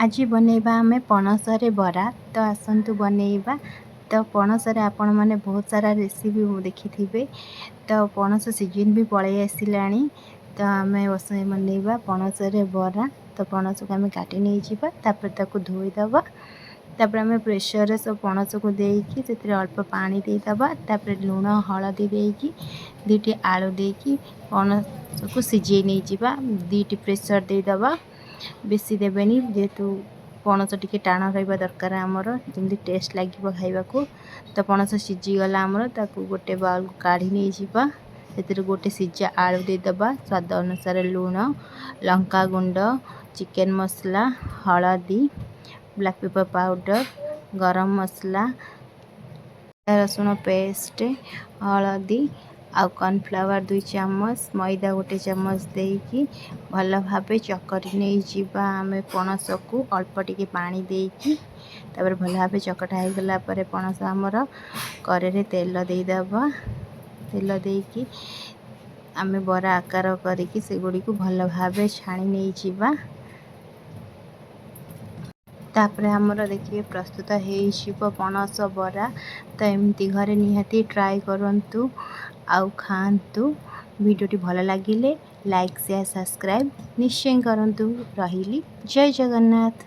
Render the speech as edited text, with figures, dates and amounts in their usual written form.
आज बनैबा आमे पणसरे बरा तो आसंतु बनैबा। तो पणसरे आपण माने बहुत सारा रेसिपी देखिथिबे। तो पणस सीजन भी पळै आसिलाणी। तो आमे ओसै बनैबा पणसरे बरा। तो पणस को आमे काटी नै जिबा तापर ताको धोई दबा। तापर आमे प्रेशर रे सब पणस को देकी सेतिर अल्प पानी दे दबा। तापर लूण हळदी देकी दीटी आलू देकी पणस को सिझै नै जिबा। दीटी प्रेशर दे दबा। बेसी देबेनी जेतु पणस टिके टाण रहइबा दरकार हमर जेमति टेस्ट लागिबो खाइबा को। तो पणस सिझी गला हमर ताकू गोटे बाउल काढी नै जिबा। सेतिर गोटे सिझा आलू दे दबा। स्वाद अनुसार लूण लंका गुंड चिकन मसला हळदी ब्लैक पेपर पाउडर गरम मसला रसुण पेस्ट हळदी आ कॉर्नफ्लावर 2 चम्मच मैदा गोटे चम्मच देकी भल भाबे चकरी नै जिबा। आमे पणस को अल्प टिके पानी देकी तापर भल भाबे चकटा हे गला परे पणस हमर करे रे तेल दे दबा। तेल देकी आमे बरा आकार करिकी से गुडी को भल भाबे छाणी नै जिबा। तापर हमर देखिए प्रस्तुत हेई छिबो पणस बरा। तो एमती घरे निहाती ट्राई करंतु आउ खांतु। वीडियोटी भल लागिले लाइक शेयर सब्सक्राइब निश्चय करंतु। रहिली जय जगन्नाथ।